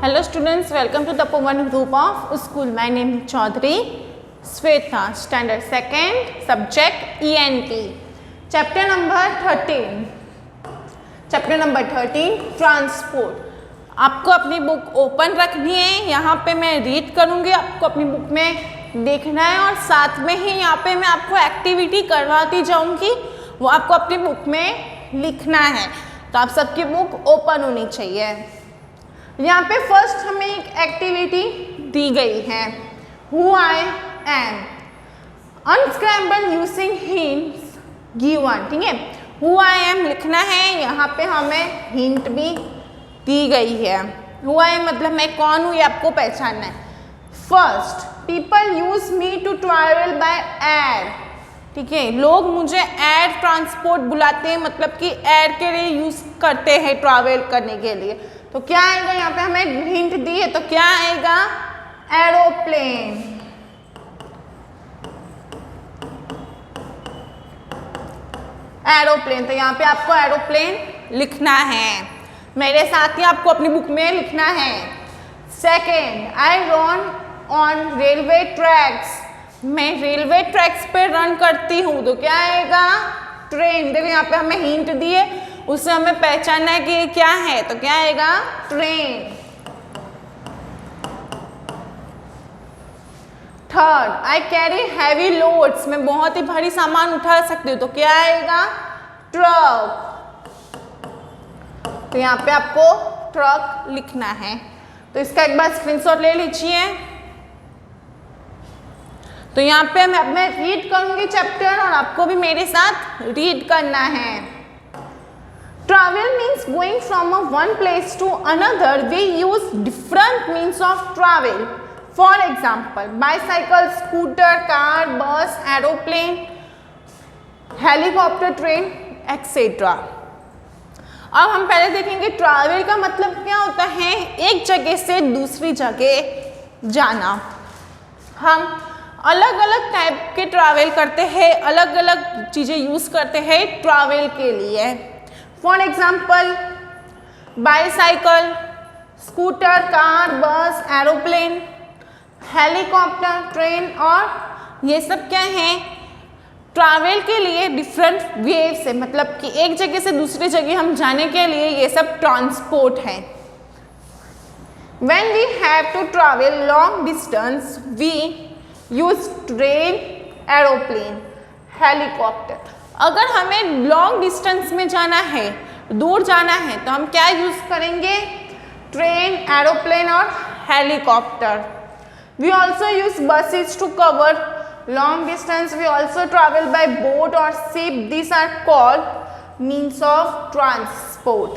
Hello students, welcome to the Pawan group of school. My name is Chaudhary Sweta, standard 2nd, subject ENT. Chapter number 13. Chapter number 13, transport. आपको अपनी book open रखनी है, यहाँ पे मैं read करूँगी, आपको अपनी बुक में देखना है और साथ में ही यहाँ पे मैं आपको एक्टिविटी करवाती जाऊँगी, वो आपको अपनी बुक में लिखना है। तो आप सबकी बुक ओपन होनी चाहिए। यहाँ पे फर्स्ट हमें एक एक्टिविटी दी गई है, who I am, unscramble using hints given. ठीक है, हु आई एम लिखना है, यहाँ पे हमें हिंट भी दी गई है। हु आई एम मतलब मैं कौन हूँ, ये आपको पहचानना है। First, people use me to travel by air. ठीक है, लोग मुझे एयर ट्रांसपोर्ट बुलाते हैं, मतलब कि एयर के लिए यूज करते हैं ट्रैवल करने के लिए। तो क्या आएगा, यहाँ पे हमें हिंट दी है, तो क्या आएगा, एरोप्लेन। एरोप्लेन, तो यहाँ पे आपको एरोप्लेन लिखना है, मेरे साथ ही आपको अपनी बुक में लिखना है। Second, I run on railway tracks, मैं रेलवे ट्रैक्स पे रन करती हूँ, तो क्या आएगा, ट्रेन। देखो यहाँ पे हमें हिंट दी है, उससे हमें पहचानना है कि ये क्या है, तो क्या आएगा, train. Third, I carry heavy loads, मैं बहुत ही भारी सामान उठा सकती हूँ, तो क्या आएगा, ट्रक। तो यहाँ पे आपको ट्रक लिखना है, तो इसका एक बार स्क्रीनशॉट ले लीजिए। तो यहाँ पे मैं रीड करूंगी चैप्टर और आपको भी मेरे साथ रीड करना है। Travel means going from one place to another. We use different means of travel. For example, bicycle, scooter, car, bus, aeroplane, helicopter, train, etc. अब हम पहले देखेंगे ट्रैवल का मतलब क्या होता है, एक जगह से दूसरी जगह जाना। हम अलग अलग टाइप के ट्रैवल करते हैं, अलग अलग चीज़ें यूज़ करते हैं ट्रैवल के लिए। For example, bicycle, scooter, car, बस, एरोप्लेन, हेलीकॉप्टर, ट्रेन, और ये सब क्या है, ट्रैवल के लिए डिफरेंट वेज है, मतलब कि एक जगह से दूसरी जगह हम जाने के लिए ये सब ट्रांसपोर्ट है। When we have to travel long distance, we use train, aeroplane, helicopter. अगर हमें लॉन्ग डिस्टेंस में जाना है, दूर जाना है, तो हम क्या यूज करेंगे, ट्रेन, एरोप्लेन और helicopter. We also use buses to cover long distance. We also travel by boat और ship. This are called means of transport.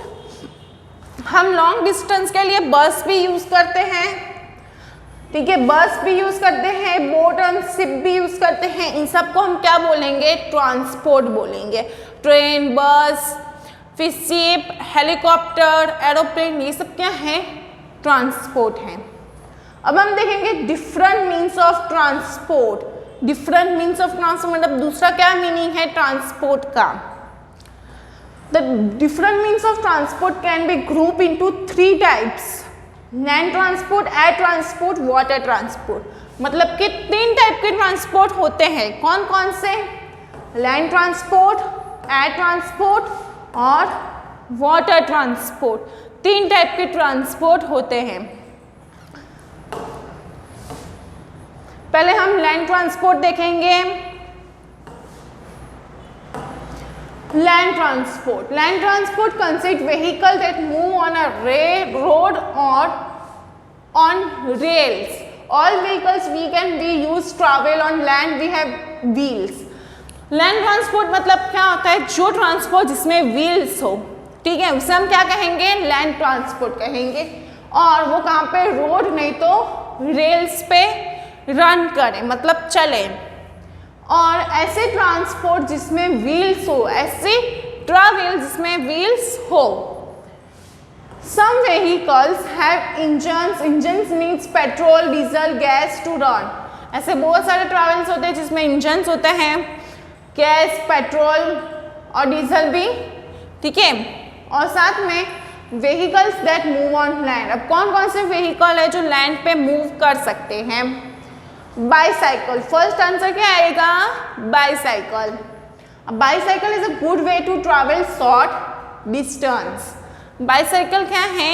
हम लॉन्ग डिस्टेंस के लिए बस भी यूज करते हैं, ठीक है, बस भी यूज करते हैं, बोट और शिप भी यूज करते हैं। इन सबको हम क्या बोलेंगे, ट्रांसपोर्ट बोलेंगे। ट्रेन, बस, फिर शिप, हेलीकॉप्टर, एरोप्लेन, ये सब क्या है, ट्रांसपोर्ट है। अब हम देखेंगे different means of transport. Different means of transport मतलब दूसरा क्या मीनिंग है ट्रांसपोर्ट का। The different means of transport can be group into 3 types, land transport, air transport, water transport. मतलब कि 3 टाइप के ट्रांसपोर्ट होते हैं। कौन कौन से, लैंड ट्रांसपोर्ट, एयर ट्रांसपोर्ट और वाटर ट्रांसपोर्ट। 3 टाइप के ट्रांसपोर्ट होते हैं। पहले हम लैंड ट्रांसपोर्ट देखेंगे। Land transport. Land transport consists vehicle that move on a road or on rails. All vehicles we can be used travel on land. We have wheels. Land transport मतलब क्या होता है, जो ट्रांसपोर्ट जिसमें wheels हो, ठीक है, उसे हम क्या कहेंगे, लैंड ट्रांसपोर्ट कहेंगे। और वो कहाँ पे, रोड नहीं तो रेल्स पे रन करें, मतलब चले। और ऐसे ट्रांसपोर्ट जिसमें व्हील्स हो, ऐसे ट्रैवल जिसमें व्हील्स हो। Some vehicles have engines. Engines means petrol, diesel, gas to run. ऐसे बहुत सारे ट्रैवल्स होते हैं जिसमें इंजन्स होते हैं, गैस, पेट्रोल और डीजल भी, ठीक है। और साथ में vehicles that move on land. अब कौन कौन से व्हीकल है जो लैंड पे मूव कर सकते हैं? बाईसाइकिल। फर्स्ट आंसर क्या आएगा? Bicycle. Bicycle is a good way to travel short distance. Bicycle क्या है?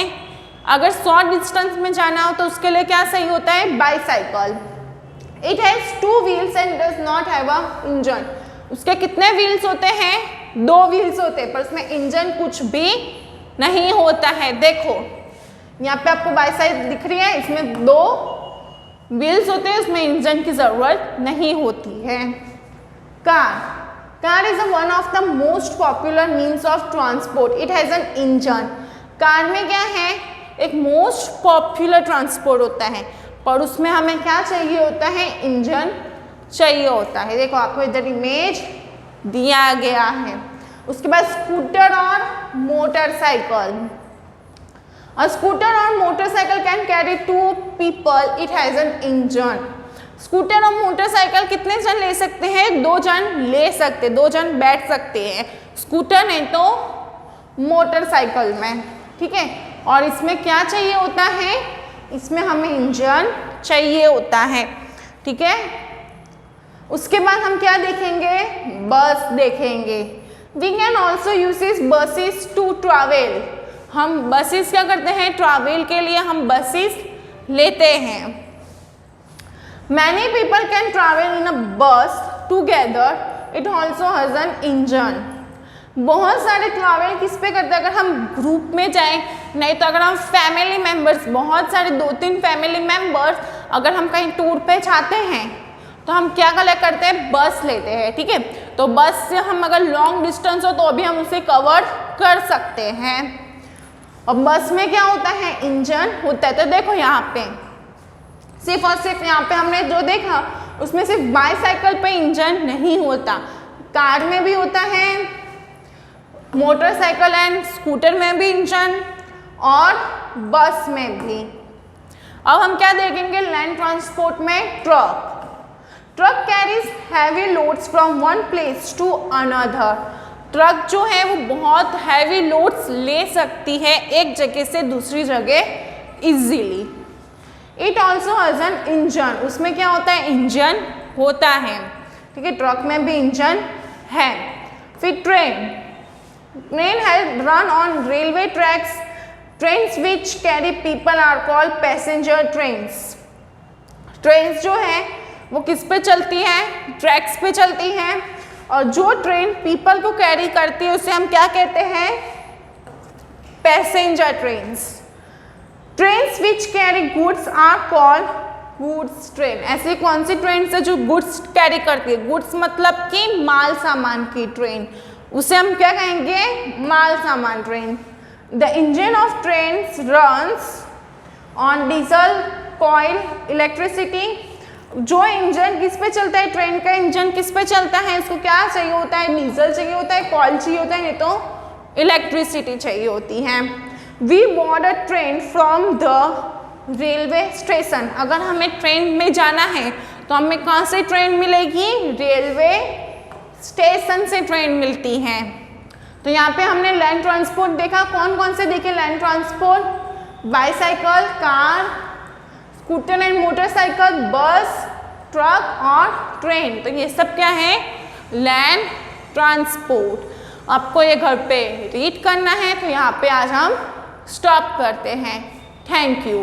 अगर शॉर्ट डिस्टेंस में जाना हो तो उसके लिए क्या सही होता है? Bicycle. It has 2 wheels and does not have a engine. उसके कितने व्हील्स होते हैं? 2 व्हील्स होते हैं, पर उसमें इंजन कुछ भी नहीं होता है। देखो यहाँ पे आपको बाईसाइकिल दिख रही है, इसमें 2 व्हील्स होते हैं, उसमें इंजन की जरूरत नहीं होती है। Car is one of the most popular means of transport. It has an engine. Car में क्या है? एक मोस्ट पॉपुलर ट्रांसपोर्ट होता है, पर उसमें हमें क्या चाहिए होता है? इंजन चाहिए होता है। देखो आपको इधर इमेज दिया गया है। उसके बाद स्कूटर और motorcycle. A scooter or motorcycle can carry 2 people. It has an engine. Scooter और मोटरसाइकिल कितने जन ले सकते हैं? 2 जन ले सकते, 2 जन बैठ सकते हैं। स्कूटर नहीं तो मोटरसाइकिल में, ठीक है। और इसमें क्या चाहिए होता है? इसमें हमें इंजन चाहिए होता है, ठीक है। उसके बाद हम क्या देखेंगे? बस देखेंगे। We can also use buses to travel. हम बसेस क्या करते हैं? ट्रैवल के लिए हम बसेस लेते हैं। Many people can travel in a bus together. It also has an engine. बहुत सारे ट्रैवल किस पे करते हैं? अगर हम ग्रुप में जाएं, नहीं तो अगर हम फैमिली मेम्बर्स, बहुत सारे 2-3 फैमिली मेम्बर्स अगर हम कहीं टूर पे जाते हैं तो हम क्या कलेक्ट करते हैं? बस लेते हैं, ठीक है। तो बस से हम अगर लॉन्ग डिस्टेंस हो तो भी हम उसे कवर कर सकते हैं। और बस में क्या होता है? इंजन होता है। तो देखो यहाँ पे सिर्फ और सिर्फ यहाँ पे हमने जो देखा उसमें सिर्फ बाईसाइकिल पे इंजन नहीं होता, कार में भी होता है, मोटरसाइकिल एंड स्कूटर में भी इंजन, और बस में भी। अब हम क्या देखेंगे? लैंड ट्रांसपोर्ट में truck. Truck carries heavy loads from one place to another. Truck जो है वो बहुत हैवी लोड्स ले सकती है एक जगह से दूसरी जगह easily. It also has an engine. उसमें क्या होता है? इंजन होता है, ठीक है। ट्रक में भी इंजन है। फिर train has run on railway tracks. Trains which carry people are called passenger trains. Trains जो है वो किस पे चलती है? ट्रैक्स पे चलती हैं। और जो ट्रेन पीपल को कैरी करती है उसे हम क्या कहते हैं? Passenger trains. Trains which carry goods are called goods train. ऐसी कौन सी ट्रेन है जो गुड्स कैरी करती है? गुड्स मतलब कि माल सामान की ट्रेन, उसे हम क्या कहेंगे? माल सामान train. The engine of trains runs on diesel, coil, electricity. जो इंजन किस पे चलता है? ट्रेन का इंजन किस पे चलता है? उसको क्या चाहिए होता है? डीजल चाहिए होता है, कॉइल चाहिए होता है, नहीं तो इलेक्ट्रिसिटी चाहिए होती है। We board a train from the railway station. अगर हमें ट्रेन में जाना है तो हमें कहाँ से ट्रेन मिलेगी? रेलवे स्टेशन से ट्रेन मिलती है। तो यहाँ पे हमने लैंड ट्रांसपोर्ट देखा। कौन कौन से देखे land transport? Bicycle, car, scooter and motorcycle, बस, ट्रक और ट्रेन। तो ये सब क्या है? Land transport. आपको ये घर पे रीड करना है, तो यहाँ पे आज हम स्टॉप करते हैं। Thank you.